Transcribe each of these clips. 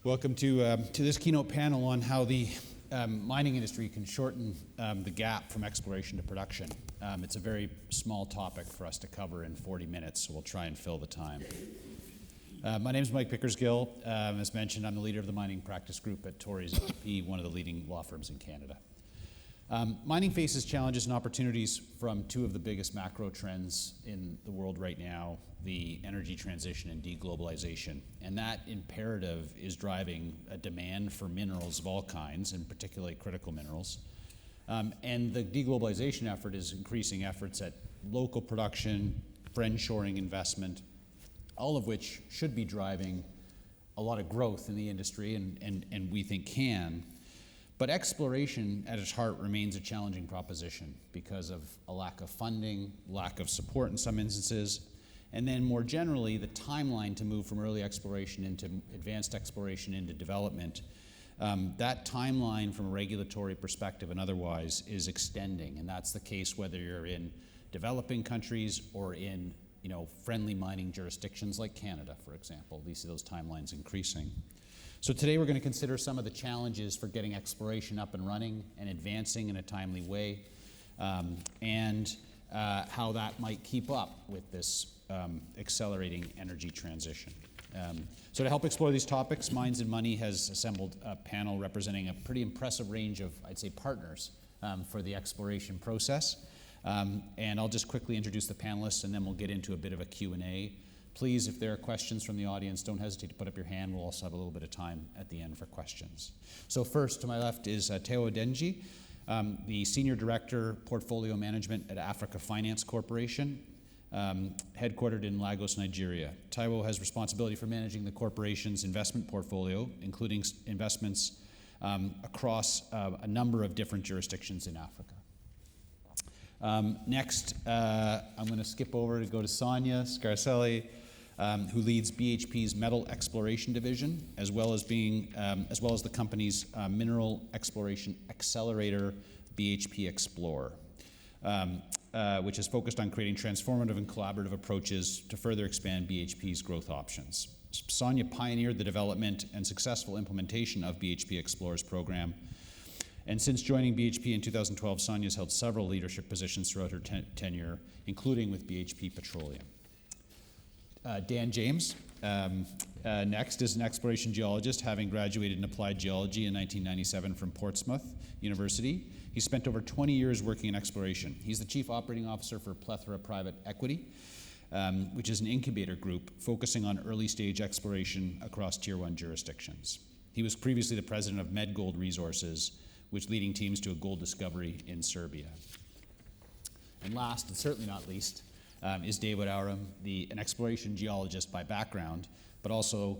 Welcome to this keynote panel on how the mining industry can shorten the gap from exploration to production. It's a very small topic for us to cover in 40 minutes, so we'll try and fill the time. My name is Mike Pickersgill. As mentioned, I'm the leader of the mining practice group at Torrey's LLP, one of the leading law firms in Canada. Mining faces challenges and opportunities from two of the biggest macro trends in the world right now, the energy transition and deglobalization. And that imperative is driving a demand for minerals of all kinds, and particularly critical minerals. And the deglobalization effort is increasing efforts at local production, friendshoring investment, all of which should be driving a lot of growth in the industry, and we think can. But exploration at its heart remains a challenging proposition because of a lack of funding, lack of support in some instances, and then more generally, the timeline to move from early exploration into advanced exploration into development. That timeline from a regulatory perspective and otherwise is extending, and that's the case whether you're in developing countries or in friendly mining jurisdictions like Canada, for example. We see those timelines increasing. So today we're going to consider some of the challenges for getting exploration up and running and advancing in a timely way, and how that might keep up with this accelerating energy transition. So to help explore these topics, Mines and Money has assembled a panel representing a pretty impressive range of, I'd say, partners for the exploration process. And I'll just quickly introduce the panelists, and then we'll get into a bit of a Q&A. Please, if there are questions from the audience, don't hesitate to put up your hand. We'll also have a little bit of time at the end for questions. So first, to my left is Teo Adenji, the Senior Director, Portfolio Management at Africa Finance Corporation, headquartered in Lagos, Nigeria. Taiwo has responsibility for managing the corporation's investment portfolio, including investments across a number of different jurisdictions in Africa. Next, I'm going to skip over to go to Sonia Scarcelli, who leads BHP's Metal Exploration Division, as well as the company's Mineral Exploration Accelerator, BHP Explorer, which is focused on creating transformative and collaborative approaches to further expand BHP's growth options. Sonia pioneered the development and successful implementation of BHP Explorer's program. And since joining BHP in 2012, Sonia's held several leadership positions throughout her tenure, including with BHP Petroleum. Dan James, next, is an exploration geologist, having graduated in applied geology in 1997 from Portsmouth University. He spent over 20 years working in exploration. He's the chief operating officer for Plethora Private Equity, which is an incubator group focusing on early-stage exploration across Tier 1 jurisdictions. He was previously the president of MedGold Resources, which leading teams to a gold discovery in Serbia. And last, and certainly not least, is David Aurum, an exploration geologist by background, but also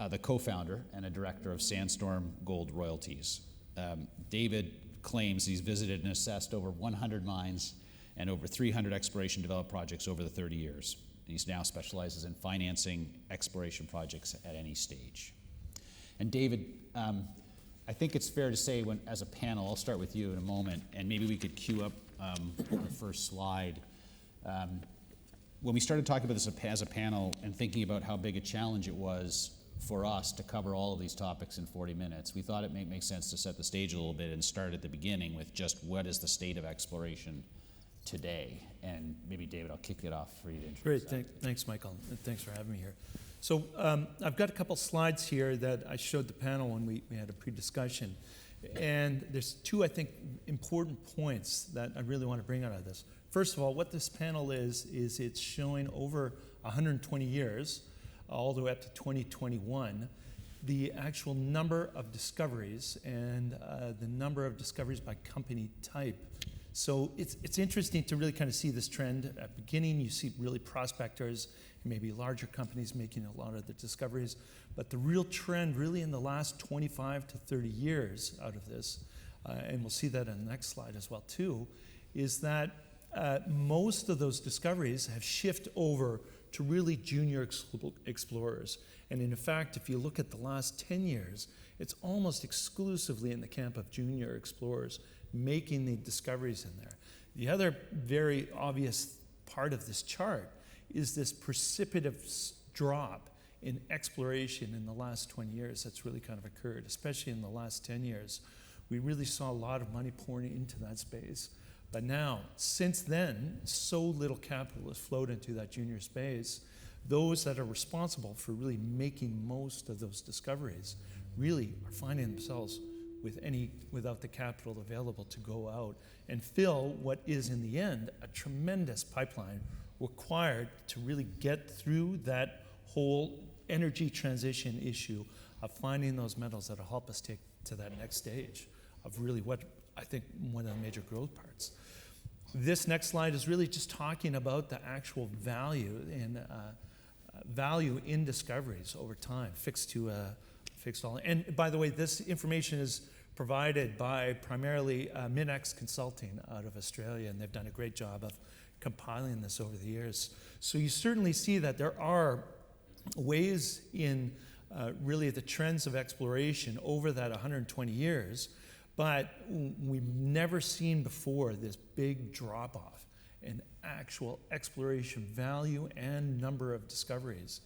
the co-founder and a director of Sandstorm Gold Royalties. David claims he's visited and assessed over 100 mines and over 300 exploration development projects over the 30 years. And he now specializes in financing exploration projects at any stage. And David, I think it's fair to say, as a panel, I'll start with you in a moment, and maybe we could cue up the first slide. When we started talking about this as a panel and thinking about how big a challenge it was for us to cover all of these topics in 40 minutes, we thought it might make sense to set the stage a little bit and start at the beginning with just what is the state of exploration today. And maybe, David, I'll kick it off for you to introduce. Great, thanks, Michael, and thanks for having me here. So I've got a couple slides here that I showed the panel when we had a pre-discussion. And there's two, I think, important points that I really want to bring out of this. First of all, what this panel is it's showing over 120 years, all the way up to 2021, the actual number of discoveries and the number of discoveries by company type. So it's interesting to really kind of see this trend. At the beginning, you see really prospectors and maybe larger companies making a lot of the discoveries. But the real trend really in the last 25 to 30 years out of this, and we'll see that on the next slide as well too, is that most of those discoveries have shifted over to really junior explorers. And in fact, if you look at the last 10 years, it's almost exclusively in the camp of junior explorers making the discoveries in there. The other very obvious part of this chart is this precipitous drop in exploration in the last 20 years that's really kind of occurred, especially in the last 10 years. We really saw a lot of money pouring into that space. But now, since then, so little capital has flowed into that junior space. Those that are responsible for really making most of those discoveries really are finding themselves without the capital available to go out and fill what is, in the end, a tremendous pipeline required to really get through that whole energy transition issue of finding those metals that will help us take to that next stage of really what I think one of the major growth parts. This next slide is really just talking about the actual value in discoveries over time, fixed all. And by the way, this information is provided by primarily Minex Consulting out of Australia, and they've done a great job of compiling this over the years. So you certainly see that there are ways in really the trends of exploration over that 120 years, but we've never seen before this big drop-off in actual exploration value and number of discoveries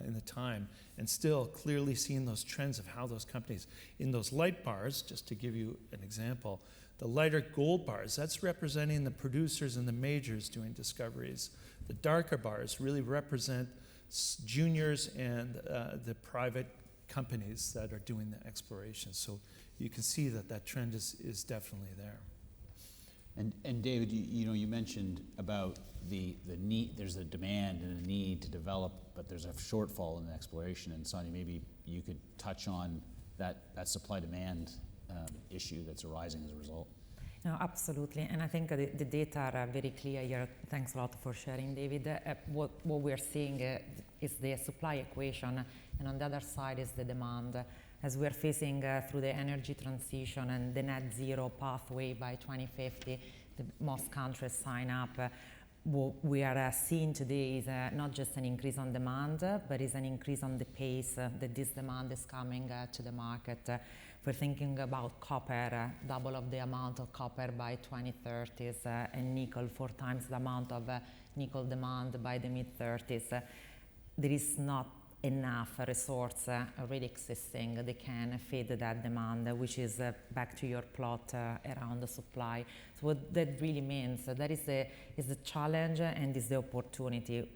in the time, and still clearly seeing those trends of how those companies, in those light bars, just to give you an example, the lighter gold bars, that's representing the producers and the majors doing discoveries. The darker bars really represent juniors and the private companies that are doing the exploration. So you can see that trend is definitely there. And David, you mentioned about the need. There's a demand and a need to develop, but there's a shortfall in the exploration. And Sonia, maybe you could touch on that supply-demand issue that's arising as a result. No, absolutely, and I think the data are very clear here. Thanks a lot for sharing, David. What we're seeing is the supply equation, and on the other side is the demand. As we're facing through the energy transition and the net zero pathway by 2050, most countries sign up. What we are seeing today is not just an increase on demand, but is an increase on the pace that this demand is coming to the market. We're thinking about copper, double of the amount of copper by 2030s, and nickel, 4 times the amount of nickel demand by the mid-30s. There is not enough resource already existing that can feed that demand, which is back to your plot around the supply. So what that really means, that is the challenge and is the opportunity.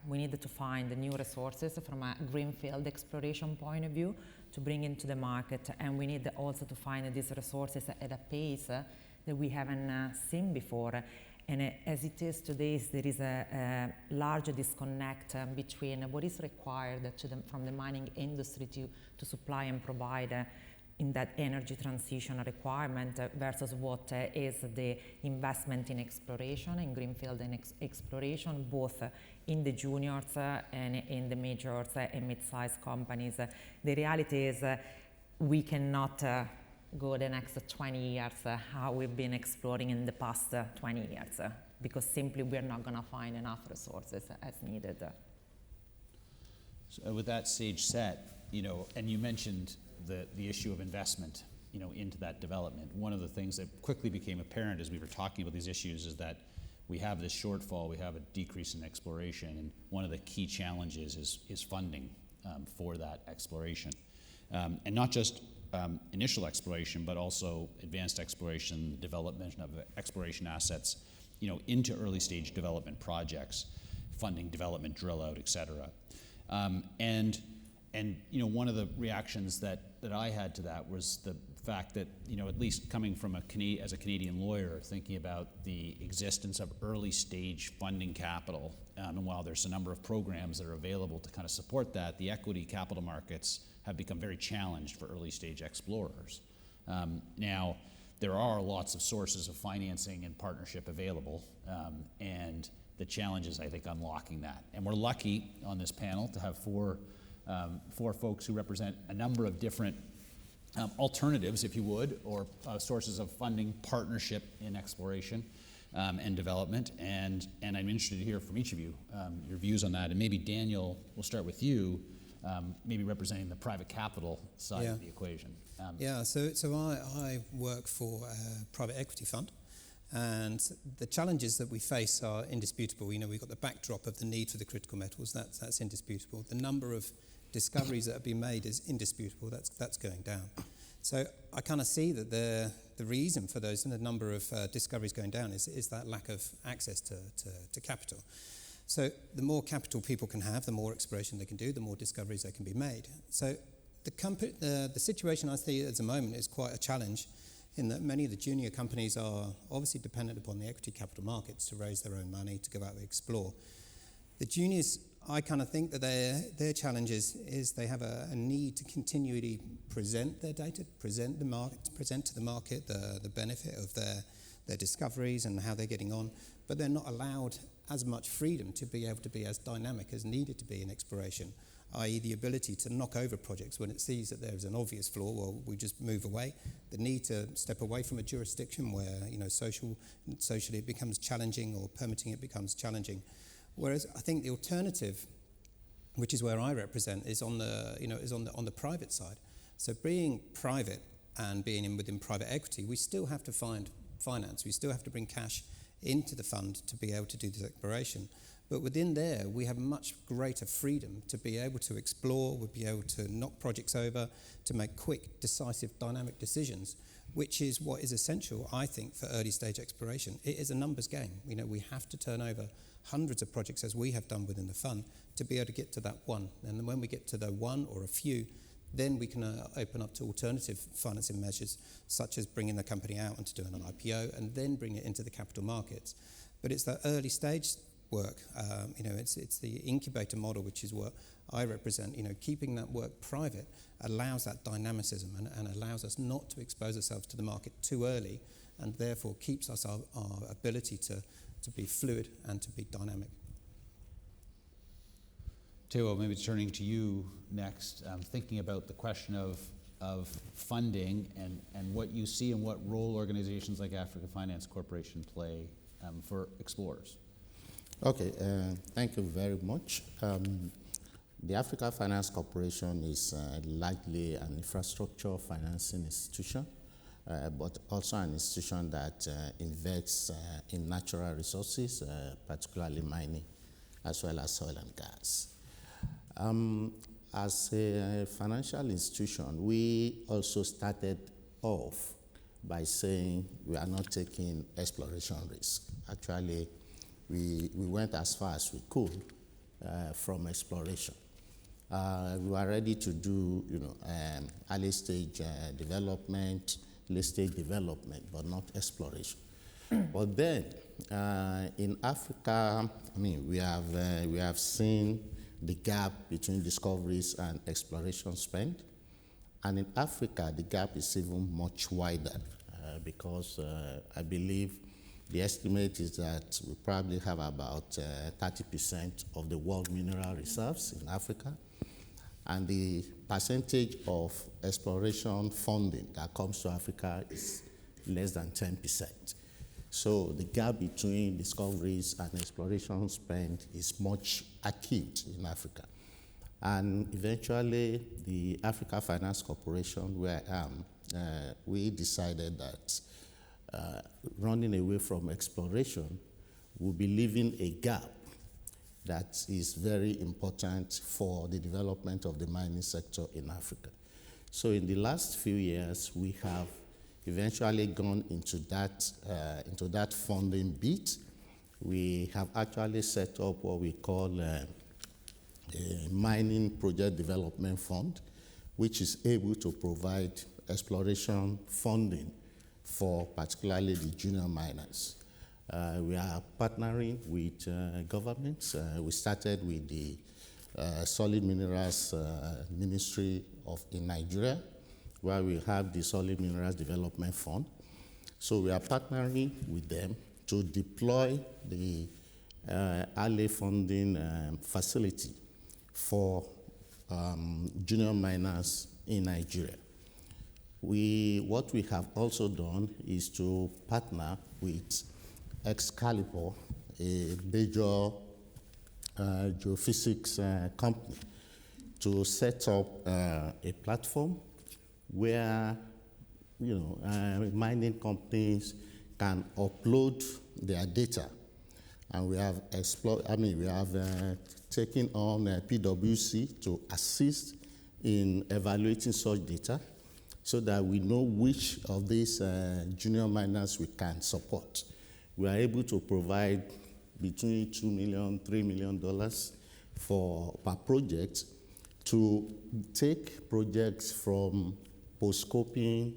We need to find new resources from a greenfield exploration point of view to bring into the market, and we need also to find these resources at a pace that we haven't seen before. And as it is today, there is a large disconnect between what is required from the mining industry to supply and provide in that energy transition requirement versus what is the investment in exploration, in greenfield and exploration, both in the juniors and in the majors and mid-sized companies. The reality is we cannot go the next 20 years how we've been exploring in the past 20 years because simply we're not going to find enough resources as needed. So with that stage set, and you mentioned the issue of investment, into that development. One of the things that quickly became apparent as we were talking about these issues is that we have this shortfall, we have a decrease in exploration, and one of the key challenges is funding for that exploration. And not just initial exploration, but also advanced exploration, development of exploration assets, into early stage development projects, funding development, drill out, et cetera. And one of the reactions that I had to that was the fact that, at least coming from as a Canadian lawyer, thinking about the existence of early stage funding capital, and while there's a number of programs that are available to kind of support that, the equity capital markets have become very challenged for early stage explorers. Now, there are lots of sources of financing and partnership available, and the challenge is, I think, unlocking that. And we're lucky on this panel to have four folks who represent a number of different alternatives, if you would, or sources of funding, partnership in exploration and development. And I'm interested to hear from each of you your views on that. And maybe Daniel, we'll start with you, maybe representing the private capital side of the equation. So I work for a private equity fund, and the challenges that we face are indisputable. We've got the backdrop of the need for the critical metals, that's indisputable. The number of discoveries that have been made is indisputable. That's going down. So I kind of see that the reason for those and the number of discoveries going down is that lack of access to capital. So the more capital people can have, the more exploration they can do, the more discoveries that can be made. So the situation I see at the moment is quite a challenge in that many of the junior companies are obviously dependent upon the equity capital markets to raise their own money, to go out and explore. The juniors, I kind of think that their challenge is they have a need to continually present their data, present to the market the benefit of their discoveries and how they're getting on, but they're not allowed as much freedom to be able to be as dynamic as needed to be in exploration, i.e. the ability to knock over projects when it sees that there's an obvious flaw, well, we just move away. The need to step away from a jurisdiction where, socially it becomes challenging or permitting it becomes challenging. Whereas I think the alternative, which is where I represent, is on the private side. So being private and being within private equity, we still have to find finance. We still have to bring cash into the fund to be able to do this exploration. But within there, we have much greater freedom to be able to explore, we'll be able to knock projects over, to make quick, decisive, dynamic decisions, which is what is essential, I think, for early stage exploration. It is a numbers game. We have to turn over hundreds of projects, as we have done within the fund, to be able to get to that one. And then when we get to the one or a few, then we can open up to alternative financing measures, such as bringing the company out and to doing an IPO, and then bring it into the capital markets. But it's that early stage work. It's the incubator model, which is what I represent. Keeping that work private allows that dynamicism and allows us not to expose ourselves to the market too early, and therefore keeps us our ability to be fluid and to be dynamic. Teo, maybe turning to you next, thinking about the question of funding and what you see and what role organizations like Africa Finance Corporation play for explorers. Okay, thank you very much. The Africa Finance Corporation is largely an infrastructure financing institution, but also an institution that invests in natural resources, particularly mining, as well as oil and gas. As a financial institution, we also started off by saying we are not taking exploration risk. Actually, we went as far as we could from exploration. We were ready to do, early stage development, late stage development, but not exploration. But then, in Africa, we have seen the gap between discoveries and exploration spend. And in Africa, the gap is even much wider because I believe the estimate is that we probably have about 30% of the world mineral reserves in Africa. And the percentage of exploration funding that comes to Africa is less than 10%. So the gap between discoveries and exploration spend is much acute in Africa. And eventually, the Africa Finance Corporation, where I am, we decided that running away from exploration will be leaving a gap that is very important for the development of the mining sector in Africa. So in the last few years, we have eventually gone into that funding bit. We have actually set up what we call a mining project development fund, which is able to provide exploration funding for particularly the junior miners. We are partnering with governments. We started with the Solid Minerals Ministry in Nigeria, where we have the Solid Minerals Development Fund. So we are partnering with them to deploy the early funding facility for junior miners in Nigeria. What we have also done is to partner with Excalibur, a major geophysics company, to set up a platform where mining companies can upload their data and we have taken on PwC to assist in evaluating such data so that we know which of these junior miners we can support. We are able to provide between $2 million, $3 million per project to take projects from post-scoping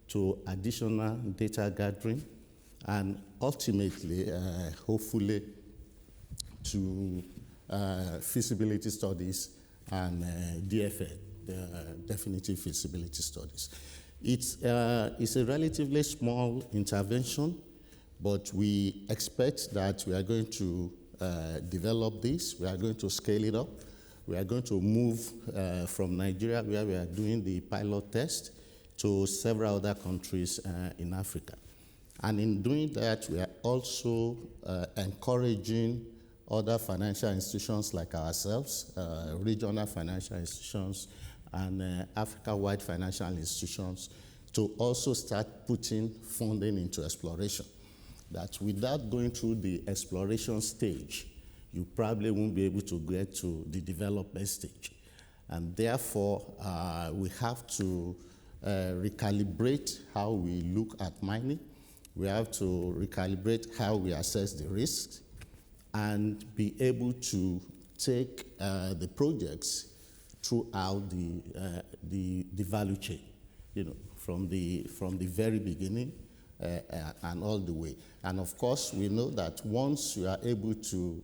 to additional data gathering, and ultimately, hopefully, to feasibility studies and DFA, definitive feasibility studies. It's a relatively small intervention, but we expect that we are going to develop this, we are going to scale it up, we are going to move from Nigeria, where we are doing the pilot test, to several other countries in Africa. And in doing that, we are also encouraging other financial institutions like ourselves, regional financial institutions, and Africa-wide financial institutions to also start putting funding into exploration. That without going through the exploration stage, you probably won't be able to get to the development stage. And therefore, we have to recalibrate how we look at mining. We have to recalibrate how we assess the risks and be able to take the projects throughout the value chain, from the very beginning and all the way. And of course, we know that once you are able to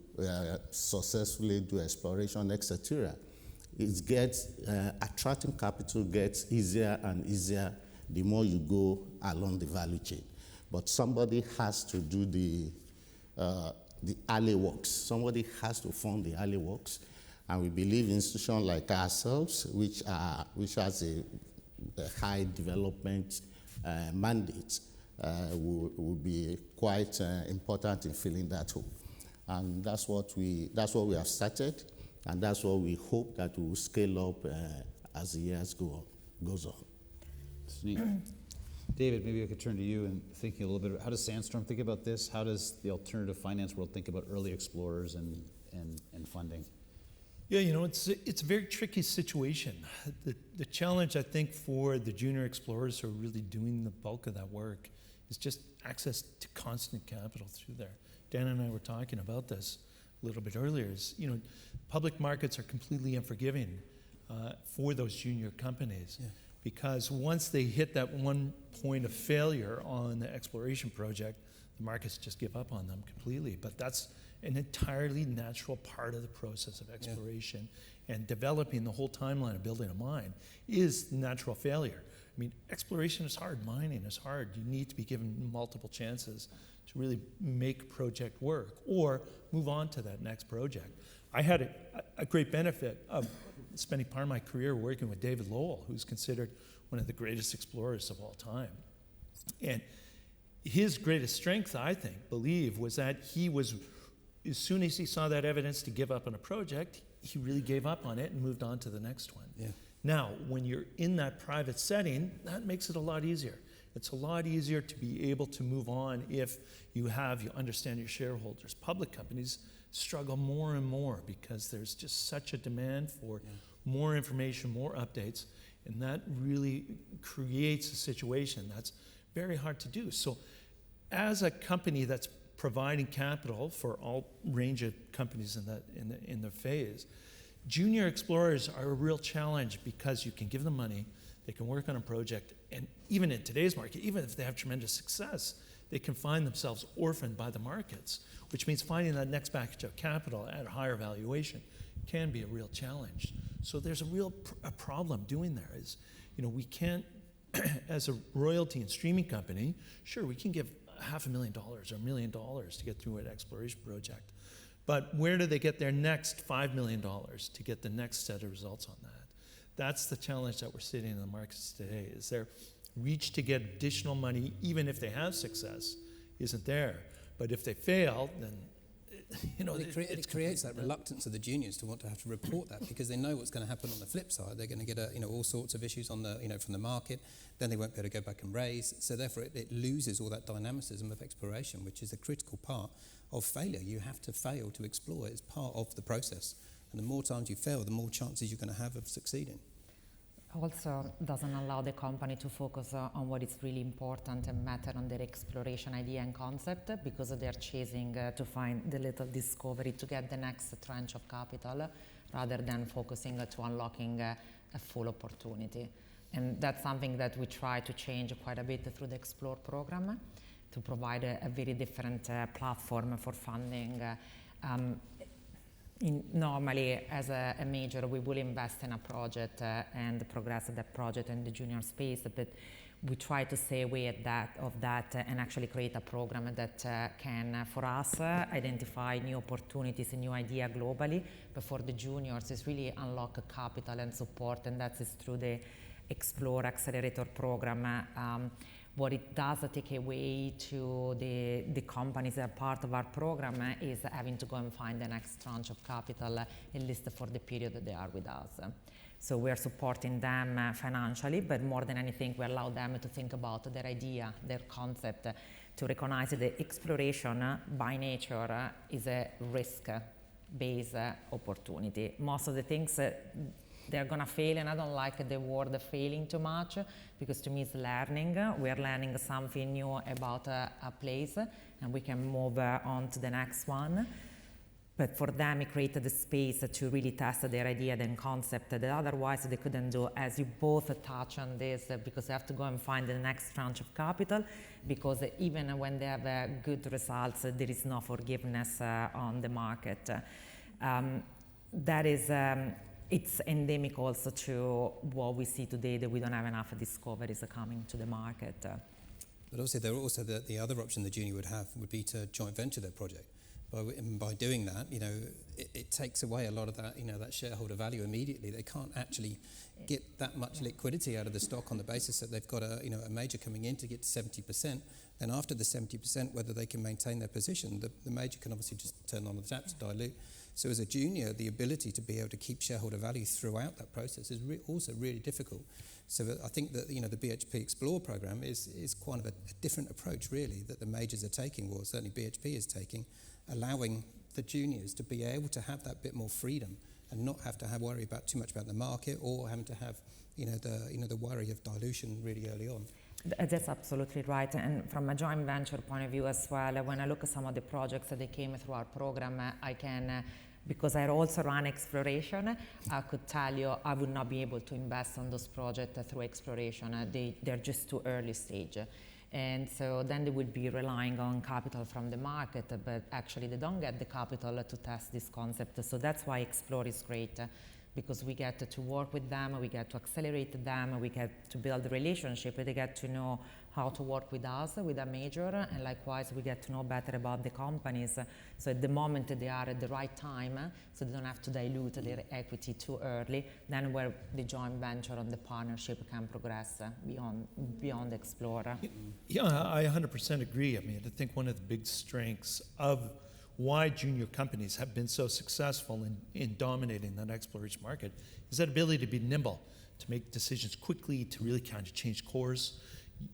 successfully do exploration, etc., it gets, attracting capital gets easier and easier the more you go along the value chain. But somebody has to do the alley works. Somebody has to fund the alley works. And we believe institutions like ourselves, which has a high development mandate, will be quite important in filling that hole. And that's what we have started, and that's what we hope that we will scale up as the years goes on. It's neat. David, maybe I could turn to you and thinking a little bit about how does Sandstorm think about this? How does the alternative finance world think about early explorers and funding? Yeah, it's a very tricky situation. The challenge, I think, for the junior explorers who are really doing the bulk of that work is just access to constant capital through there. Dan and I were talking about this a little bit earlier. Public markets are completely unforgiving for those junior companies. Yeah. Because once they hit that one point of failure on the exploration project, the markets just give up on them completely. But that's an entirely natural part of the process of exploration. Yeah. And developing the whole timeline of building a mine is natural failure. I mean, exploration is hard, mining is hard. You need to be given multiple chances to really make a project work or move on to that next project. I had a great benefit of spending part of my career working with David Lowell, who's considered one of the greatest explorers of all time. And his greatest strength, I believe, was that he was, as soon as he saw that evidence to give up on a project, he really gave up on it and moved on to the next one. Yeah. Now, when you're in that private setting, that makes it a lot easier. It's a lot easier to be able to move on if you understand your shareholders. Public companies struggle more and more because there's just such a demand for more information, more updates, and that really creates a situation that's very hard to do. So as a company that's providing capital for all range of companies in the phase, junior explorers are a real challenge because you can give them money, they can work on a project, and even in today's market, even if they have tremendous success, they can find themselves orphaned by the markets, which means finding that next package of capital at a higher valuation can be a real challenge. So there's a real problem doing there is, we can't, as a royalty and streaming company, sure, we can give $500,000 or $1 million to get through an exploration project. But where do they get their next $5 million to get the next set of results on that? That's the challenge that we're sitting in the markets today, is their reach to get additional money, even if they have success, isn't there. But if they fail, then it creates that reluctance of the juniors to want to have to report that because they know what's going to happen on the flip side. They're going to get all sorts of issues on the from the market. Then they won't be able to go back and raise. So therefore, it loses all that dynamicism of exploration, which is a critical part of failure. You have to fail to explore. It's part of the process. And the more times you fail, the more chances you're going to have of succeeding. Also doesn't allow the company to focus on what is really important and matter on their exploration idea and concept, because they're chasing to find the little discovery to get the next tranche of capital, rather than focusing to unlocking a full opportunity. And that's something that we try to change quite a bit through the Explore program, to provide a very different platform for funding. Normally, as a major, we will invest in a project and progress that project in the junior space, but we try to stay away of that and actually create a program that can, for us, identify new opportunities and new ideas globally. But for the juniors, it's really unlock capital and support, and that is through the Explore Accelerator program. What it does take away to the companies that are part of our program is having to go and find the next tranche of capital, at least for the period that they are with us. So we're supporting them financially, but more than anything, we allow them to think about their idea, their concept, to recognize that exploration by nature is a risk-based opportunity. Most of the things they're going to fail, and I don't like the word failing too much, because to me it's learning. We're learning something new about a place, and we can move on to the next one. But for them, it created the space to really test their idea and concept that otherwise they couldn't do, as you both touch on this, because they have to go and find the next tranche of capital, because even when they have good results, there is no forgiveness on the market. That is... it's endemic also to what we see today, that we don't have enough discoveries coming to the market. But also, there are also the other option the junior would have would be to joint venture their project. By doing that, it takes away a lot of that, that shareholder value immediately. They can't actually get that much liquidity out of the stock on the basis that they've got a major coming in to get to 70%. Then after the 70%, whether they can maintain their position, the major can obviously just turn on the tap to dilute. So as a junior, the ability to be able to keep shareholder value throughout that process is also really difficult. So I think that the BHP Explore program is quite a different approach, really, that the majors are taking, or certainly BHP is taking, allowing the juniors to be able to have that bit more freedom and not have to worry about too much about the market, or having to have the worry of dilution really early on. That's absolutely right. And from a joint venture point of view as well, when I look at some of the projects that came through our program, I can, because I also run exploration, I could tell you I would not be able to invest on those projects through exploration. They're just too early stage. And so then they would be relying on capital from the market, but actually they don't get the capital to test this concept. So that's why Explore is great, because we get to work with them, we get to accelerate them, we get to build a relationship, they get to know how to work with us, with a major, and likewise we get to know better about the companies. So at the moment they are at the right time, so they don't have to dilute their equity too early, then where the joint venture and the partnership can progress beyond Explorer. Yeah, I 100% agree. I mean, I think one of the big strengths of why junior companies have been so successful in dominating that exploration market is that ability to be nimble, to make decisions quickly, to really kind of change course.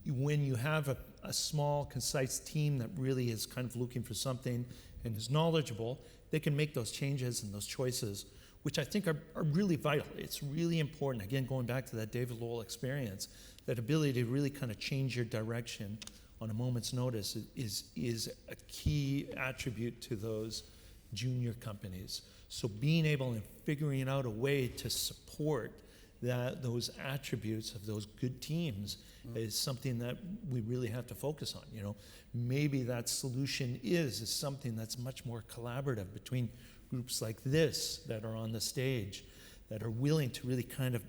When you have a small, concise team that really is kind of looking for something and is knowledgeable, they can make those changes and those choices, which I think are really vital. It's really important, again, going back to that David Lowell experience, that ability to really kind of change your direction on a moment's notice is a key attribute to those junior companies. So being able and figuring out a way to support those attributes of those good teams is something that we really have to focus on. Maybe that solution is something that's much more collaborative between groups like this that are on the stage, that are willing to really kind of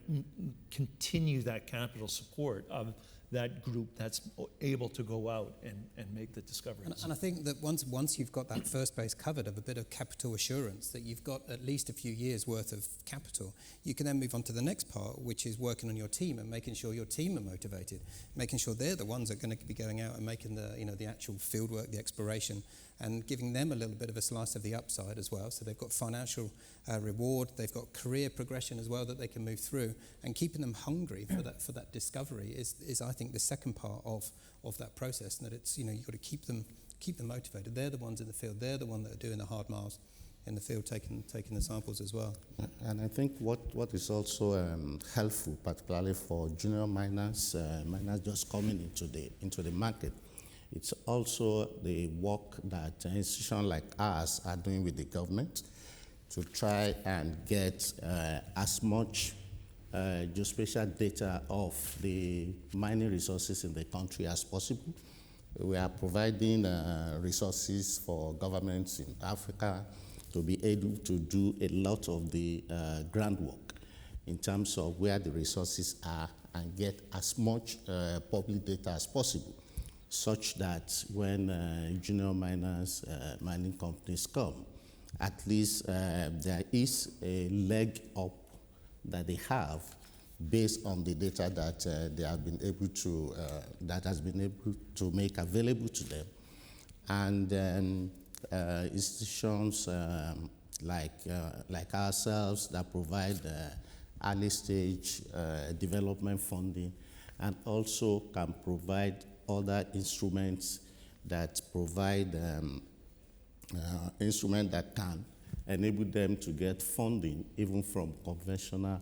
continue that capital support of that group that's able to go out and make the discoveries. And I think that once you've got that first base covered of a bit of capital assurance, that you've got at least a few years worth of capital, you can then move on to the next part, which is working on your team and making sure your team are motivated, making sure they're the ones that are going to be going out and making the actual field work, the exploration, and giving them a little bit of a slice of the upside as well. So they've got financial reward, they've got career progression as well that they can move through, and keeping them hungry for that discovery is I think the second part of that process. And that it's you've got to keep keep them motivated. They're the ones in the field. They're the ones that are doing the hard miles in the field, taking the samples as well. And I think what is also helpful, particularly for junior miners, miners just coming into the market, it's also the work that institutions like ours are doing with the government to try and get as much geospatial data of the mining resources in the country as possible. We are providing resources for governments in Africa to be able to do a lot of the groundwork in terms of where the resources are and get as much public data as possible, such that when junior miners, mining companies come, at least there is a leg up that they have based on the data that they have been able to, that has been able to make available to them. And institutions like ourselves that provide early stage development funding and also can provide other instruments that provide instruments that can enable them to get funding even from conventional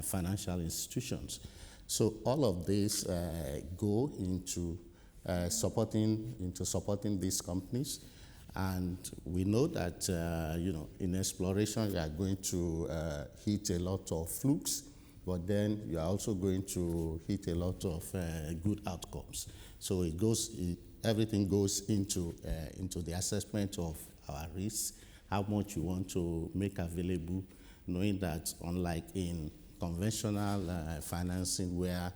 financial institutions. So all of this go into supporting these companies, and we know that in exploration you are going to hit a lot of flukes, but then you are also going to hit a lot of good outcomes. So everything goes into the assessment of our risks, how much you want to make available, knowing that unlike in conventional financing where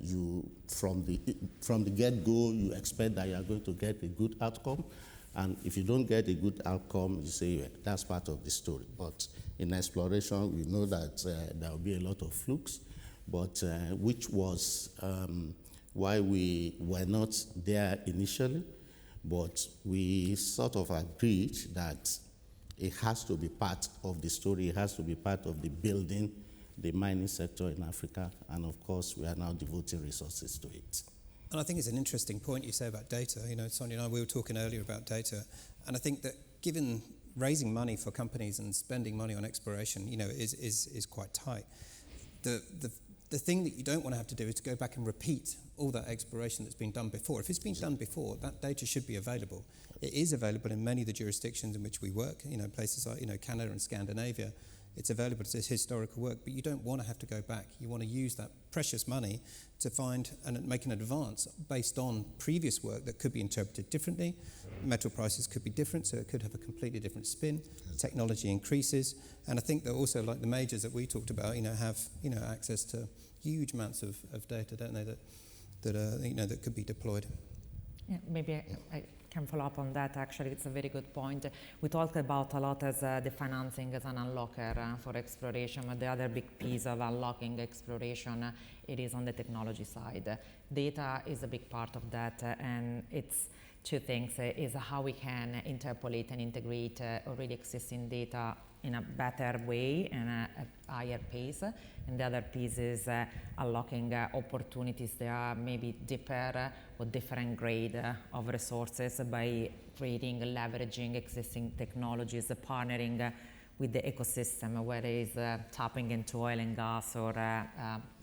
you from the get-go you expect that you are going to get a good outcome, and if you don't get a good outcome, you say that's part of the story. But in exploration, we know that there will be a lot of flukes, but which was why we were not there initially, but we sort of agreed that it has to be part of the story, it has to be part of the building the mining sector in Africa, and of course we are now devoting resources to it. And I think it's an interesting point you say about data. Sonia and I, we were talking earlier about data, and I think that given raising money for companies and spending money on exploration, is quite tight. The thing that you don't want to have to do is to go back and repeat all that exploration that's been done before. If it's been done before, that data should be available. It is available in many of the jurisdictions in which we work, places like Canada and Scandinavia. It's available as historical work, but you don't want to have to go back. You want to use that precious money to find and make an advance based on previous work that could be interpreted differently. Metal prices could be different, so it could have a completely different spin. Technology increases, and I think that also, like the majors that we talked about, have access to huge amounts of data, don't they? That could be deployed. Yeah, maybe I can follow up on that. Actually, it's a very good point. We talked about a lot as the financing as an unlocker for exploration, but the other big piece of unlocking exploration, it is on the technology side. Data is a big part of that, and it's two things, is how we can interpolate and integrate already existing data in a better way and a higher pace. And the other piece is unlocking opportunities that are maybe deeper or different grade of resources by creating, leveraging existing technologies, partnering with the ecosystem, whether it's tapping into oil and gas or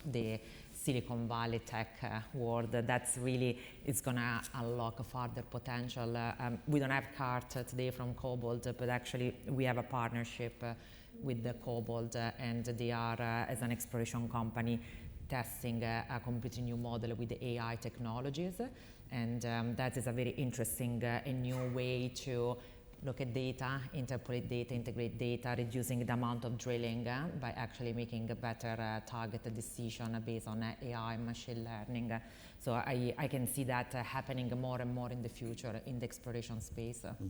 the Silicon Valley tech world. That's really, it's going to unlock a further potential. We don't have CART today from Cobalt, but actually we have a partnership with the Cobalt, and they are, as an exploration company, testing a completely new model with the AI technologies. And that is a very interesting and new way to look at data, interpolate data, integrate data, reducing the amount of drilling by actually making a better targeted decision based on AI and machine learning. So I can see that happening more and more in the future in the exploration space. Mm-hmm.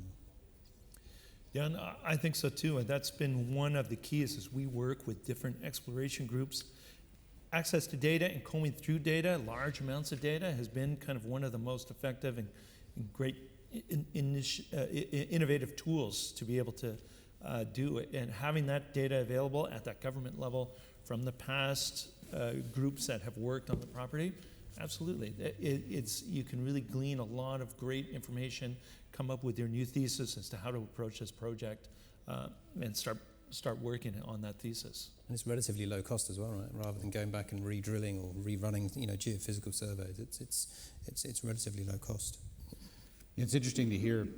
Yeah, and I think so too, and that's been one of the keys as we work with different exploration groups. Access to data and combing through data, large amounts of data, has been kind of one of the most effective and great innovative tools to be able to do it. And having that data available at that government level from the past groups that have worked on the property, Absolutely. You can really glean a lot of great information, come up with your new thesis as to how to approach this project, and start working on that thesis. And it's relatively low cost as well, right? Rather than going back and re-drilling or rerunning, geophysical surveys, it's relatively low cost. It's interesting to hear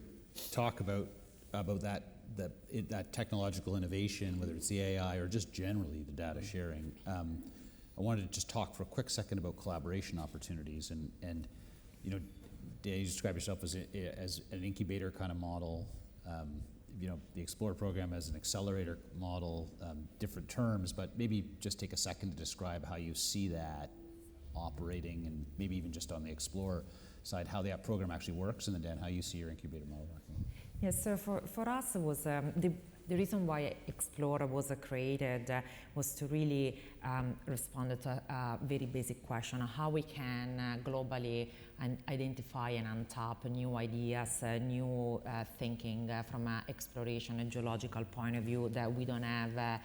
talk about that technological innovation, whether it's the AI or just generally the data sharing. I wanted to just talk for a quick second about collaboration opportunities, and you describe yourself as an incubator kind of model. The Explorer program as an accelerator model, different terms, but maybe just take a second to describe how you see that operating, and maybe even just on the Explorer side, how that program actually works, and then Dan, how you see your incubator model working. Yes, so for us it was the reason why Explorer was created was to really respond to a very basic question: how we can globally identify and untap new ideas, new thinking from an exploration and geological point of view that we don't have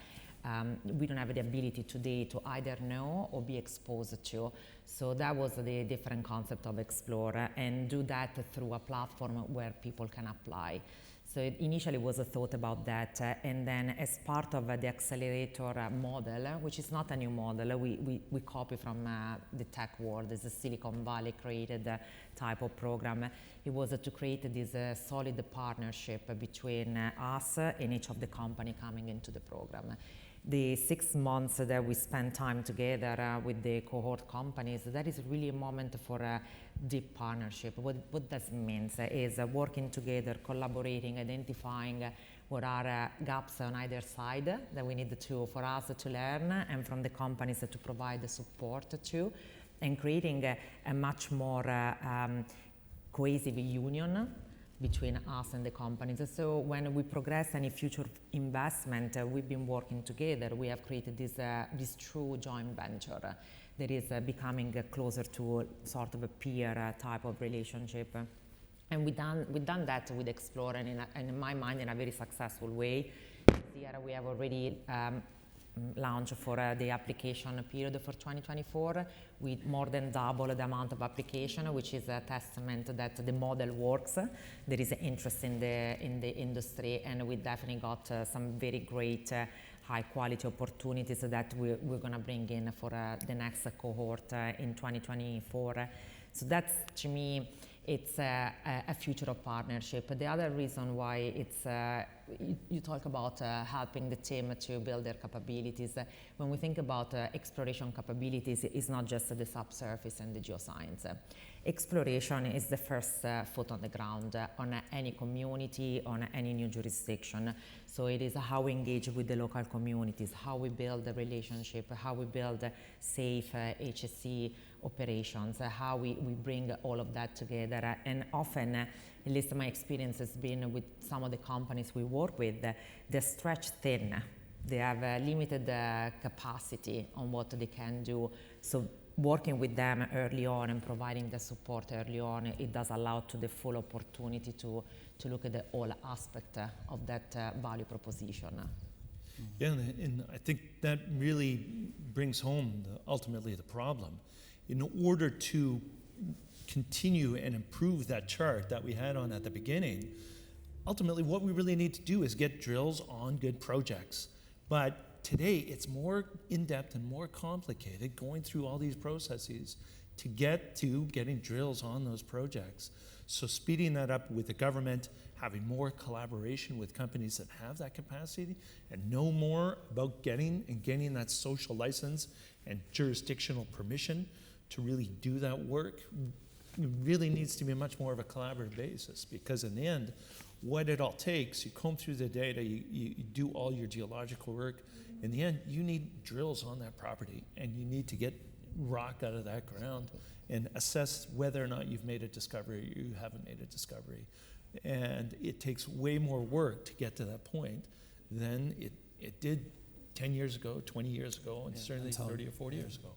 the ability today to either know or be exposed to. So that was the different concept of Explorer, and do that through a platform where people can apply. So it initially was a thought about that, and then as part of the accelerator model, which is not a new model, we copy from the tech world. It's a Silicon Valley created type of program. It was to create this solid partnership between us and each of the company coming into the program. The 6 months that we spend time together with the cohort companies, that is really a moment for a deep partnership. What that means is working together, collaborating, identifying what are gaps on either side that we need for us to learn, and from the companies to provide the support to, and creating a much more cohesive union between us and the companies. So when we progress any future investment, we've been working together. We have created this true joint venture that is becoming closer to sort of a peer type of relationship. And we've done that with Explorer, and in my mind, in a very successful way. This year we have already launched for the application period for 2024. We more than double the amount of application, which is a testament that the model works. There is interest in the industry, and we definitely got some very great high quality opportunities that we're going to bring in for the next cohort in 2024. So that's, to me, it's a future of partnership. The other reason why it's, you talk about helping the team to build their capabilities. When we think about exploration capabilities, it's not just the subsurface and the geoscience. Exploration is the first foot on the ground on any community, on any new jurisdiction. So it is how we engage with the local communities, how we build a relationship, how we build safe HSE operations, how we bring all of that together. And often, at least my experience has been with some of the companies we work with, they're stretched thin. They have a limited capacity on what they can do. So working with them early on and providing the support early on, it does allow to the full opportunity to look at the all aspect of that value proposition. Yeah, and I think that really brings home ultimately the problem. In order to continue and improve that chart that we had on at the beginning, ultimately what we really need to do is get drills on good projects. But today it's more in-depth and more complicated going through all these processes to get to getting drills on those projects. So speeding that up with the government, having more collaboration with companies that have that capacity and know more about getting that social license and jurisdictional permission to really do that work, really needs to be much more of a collaborative basis, because in the end, what it all takes, you comb through the data, you do all your geological work. In the end, you need drills on that property, and you need to get rock out of that ground and assess whether or not you've made a discovery or you haven't made a discovery. And it takes way more work to get to that point than it did 10 years ago, 20 years ago, and certainly 30 or 40 years ago.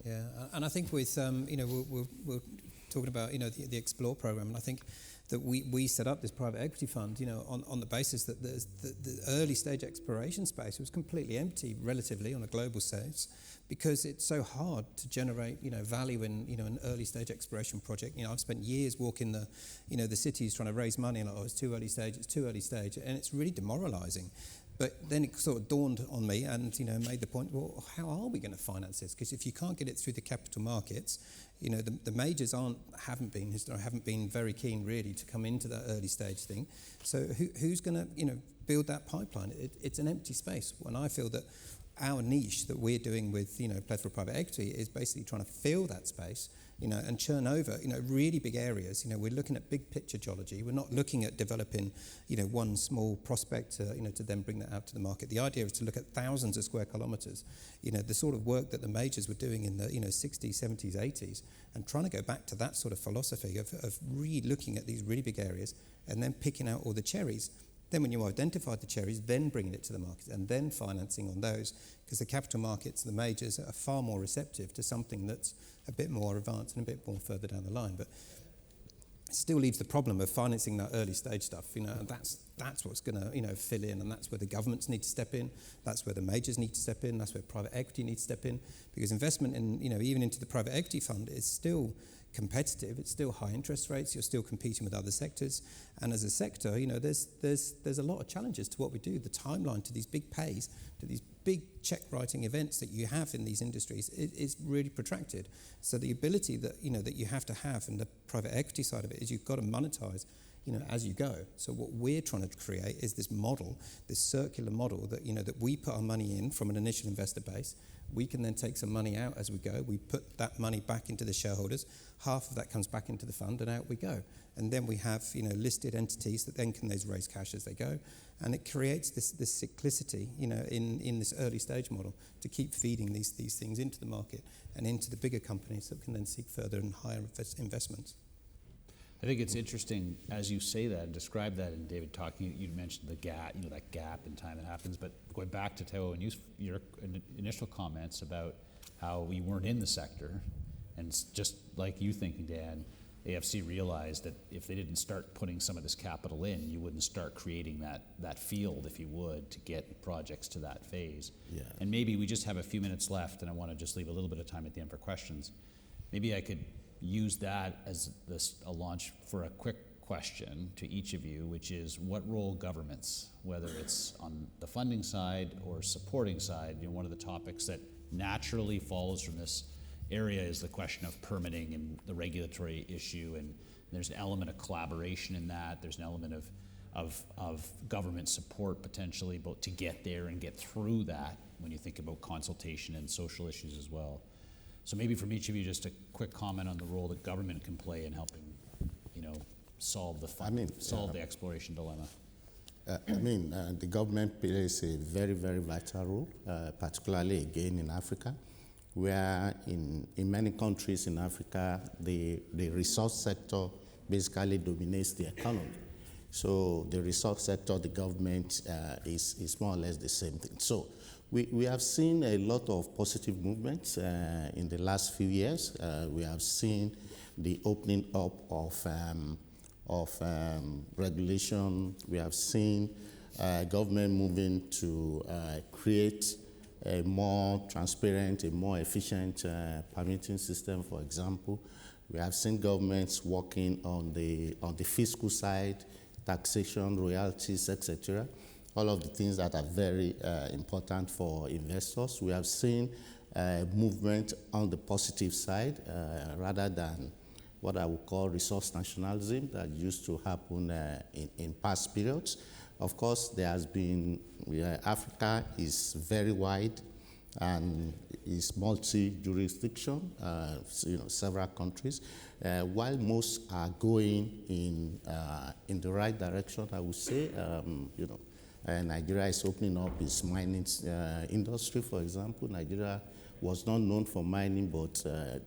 Yeah, and I think with, we'll talking about, the Explore program, and I think that we set up this private equity fund, on the basis that the early stage exploration space was completely empty relatively on a global stage, because it's so hard to generate, value in, an early stage exploration project. I've spent years walking the cities trying to raise money, and it's too early stage, and it's really demoralizing. But then it sort of dawned on me and, made the point, well, how are we going to finance this? Because if you can't get it through the capital markets, the majors haven't been very keen really to come into that early stage thing. So who's going to, build that pipeline? It's an empty space. And I feel that our niche that we're doing with, Plethora Private Equity is basically trying to fill that space, and churn over, really big areas. We're looking at big picture geology. We're not looking at developing, one small prospect, to then bring that out to the market. The idea is to look at thousands of square kilometres, the sort of work that the majors were doing in the, 60s, 70s, 80s, and trying to go back to that sort of philosophy of really looking at these really big areas and then picking out all the cherries. Then when you identified the cherries, then bringing it to the market and then financing on those, because the capital markets, the majors, are far more receptive to something that's a bit more advanced and a bit more further down the line. But it still leaves the problem of financing that early stage stuff, and that's what's going to, fill in, and that's where the governments need to step in, that's where the majors need to step in, that's where private equity needs to step in, because investment in, even into the private equity fund is still competitive. It's still high interest rates. You're still competing with other sectors, and as a sector, there's a lot of challenges to what we do. The timeline to these big pays, to these big check writing events that you have in these industries is really protracted. So the ability that that you have to have in the private equity side of it is you've got to monetize as you go. So what we're trying to create is this model, this circular model that that we put our money in from an initial investor base. We can then take some money out as we go. We put that money back into the shareholders. Half of that comes back into the fund, and out we go. And then we have listed entities that then can raise cash as they go, and it creates this cyclicity in this early stage model to keep feeding these things into the market and into the bigger companies that can then seek further and higher investments. I think it's interesting as you say that and describe that, and David talking, you mentioned the gap, that gap in time that happens, but going back to Teo and your initial comments about how we weren't in the sector, and just like you thinking, Dan, AFC realized that if they didn't start putting some of this capital in, you wouldn't start creating that field, if you would, to get projects to that phase. Yeah. And maybe we just have a few minutes left, and I want to just leave a little bit of time at the end for questions. Maybe I could use that as a launch for a quick question to each of you, which is what role governments, whether it's on the funding side or supporting side, one of the topics that naturally follows from this area is the question of permitting and the regulatory issue, and there's an element of collaboration in that. There's an element of government support potentially, both to get there and get through that when you think about consultation and social issues as well. So maybe from each of you, just a quick comment on the role that government can play in helping, solve the exploration dilemma. The government plays a very, very vital role, particularly again in Africa, where in many countries in Africa, the resource sector basically dominates the economy. So the resource sector, the government is more or less the same thing. So we have seen a lot of positive movements in the last few years. We have seen the opening up of regulation. We have seen government moving to create a more transparent, a more efficient permitting system, for example. We have seen governments working on the fiscal side, taxation, royalties, etc. All of the things that are very important for investors. We have seen movement on the positive side rather than what I would call resource nationalism that used to happen in past periods. Of course, there has been, Africa is very wide and is multi-jurisdiction, several countries. While most are going in the right direction, I would say, Nigeria is opening up its mining industry, for example. Nigeria was not known for mining, but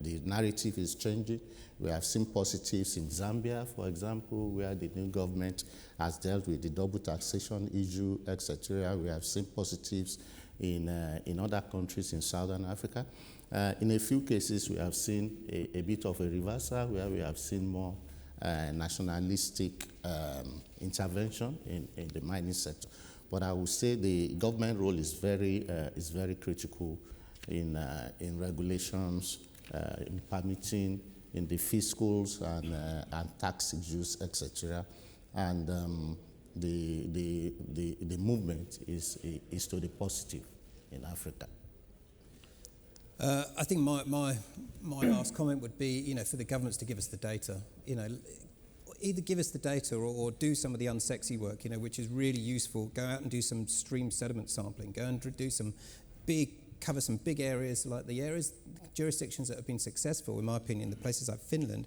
the narrative is changing. We have seen positives in Zambia, for example, where the new government has dealt with the double taxation issue, etc. We have seen positives in other countries in Southern Africa. In a few cases, we have seen a bit of a reversal where we have seen more nationalistic intervention in the mining sector. But I would say the government role is very critical in regulations, in permitting, in the fiscals and tax issues, etc. And the movement is to the positive in Africa. I think my last comment would be, for the governments to give us the data, either give us the data or do some of the unsexy work, which is really useful. Go out and do some stream sediment sampling. Go and do cover some big areas, like jurisdictions that have been successful, in my opinion, the places like Finland.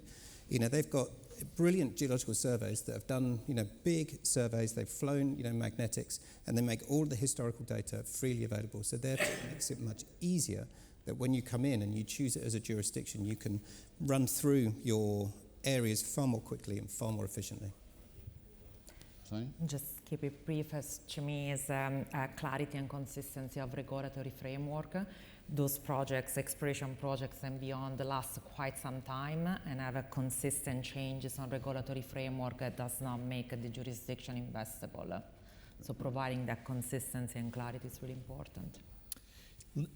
They've got brilliant geological surveys that have done, big surveys. They've flown, magnetics, and they make all the historical data freely available. So therefore, it makes it much easier that when you come in and you choose it as a jurisdiction, you can run through your areas far more quickly and far more efficiently. Sorry? Just keep it brief, as to me is clarity and consistency of regulatory framework. Those projects, exploration projects and beyond, last quite some time and have a consistent changes on regulatory framework that does not make the jurisdiction investable. So providing that consistency and clarity is really important.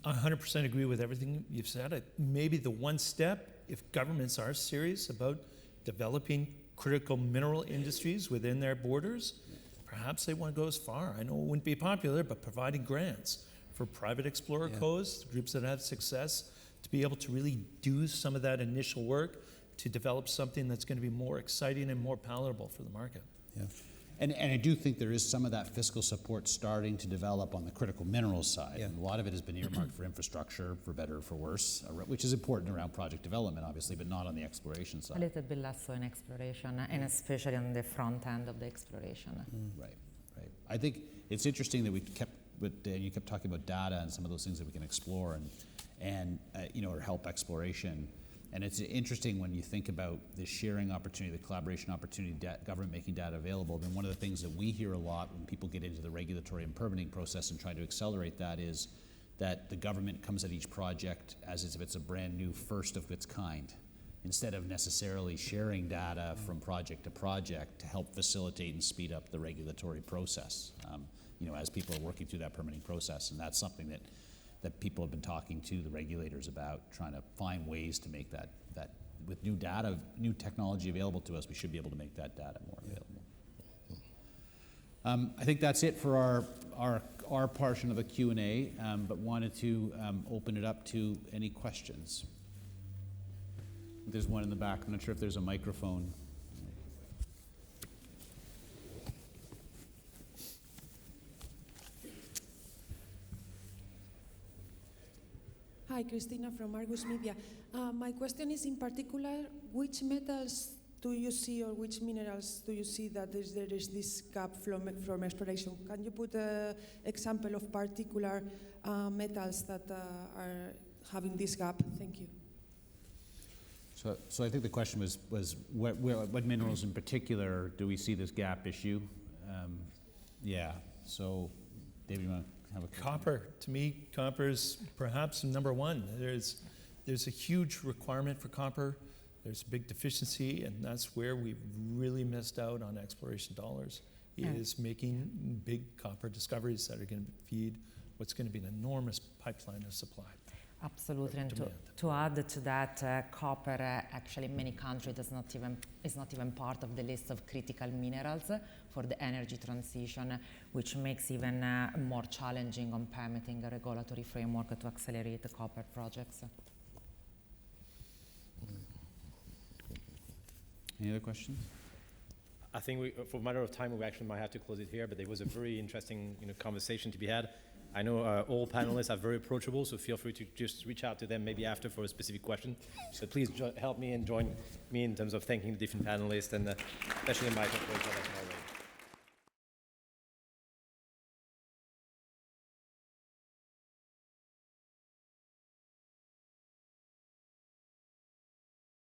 I 100% agree with everything you've said. Maybe the one step, if governments are serious about developing critical mineral industries within their borders, perhaps they want to go as far. I know it wouldn't be popular, but providing grants for private explorer codes, groups that have success, to be able to really do some of that initial work to develop something that's going to be more exciting and more palatable for the market. Yeah. And I do think there is some of that fiscal support starting to develop on the critical minerals side. Yeah. And a lot of it has been earmarked for infrastructure, for better or for worse, which is important around project development, obviously, but not on the exploration side. A little bit less so in exploration, and especially on the front end of the exploration. Right. I think it's interesting that you kept talking about data and some of those things that we can explore and or help exploration. And it's interesting when you think about the sharing opportunity, the collaboration opportunity, government making data available. Then one of the things that we hear a lot when people get into the regulatory and permitting process and try to accelerate that is that the government comes at each project as if it's a brand new first of its kind, instead of necessarily sharing data from project to project to help facilitate and speed up the regulatory process, as people are working through that permitting process. And that's something that people have been talking to the regulators about, trying to find ways to make that with new data, new technology available to us, we should be able to make that data more available. I think that's it for our portion of the Q&A, but wanted to open it up to any questions. There's one in the back. I'm not sure if there's a microphone. Hi, Christina from Argus Media. My question is in particular, which metals do you see or which minerals do you see that there is this gap from exploration? Can you put an example of particular metals that are having this gap? Thank you. So I think the question was what minerals in particular do we see this gap issue? So David, you want to have a Copper, to me, copper is perhaps number one. There's a huge requirement for copper. There's a big deficiency, and that's where we've really missed out on exploration dollars, is making big copper discoveries that are going to feed what's going to be an enormous pipeline of supply. Absolutely, and to add to that, copper actually in many countries is not even part of the list of critical minerals for the energy transition, which makes even more challenging on permitting a regulatory framework to accelerate the copper projects. Any other questions? I think for a matter of time, we actually might have to close it here, but there was a very interesting conversation to be had. I know all panelists are very approachable, so feel free to just reach out to them maybe after for a specific question. So please help me and join me in terms of thanking the different panelists and especially my colleagues.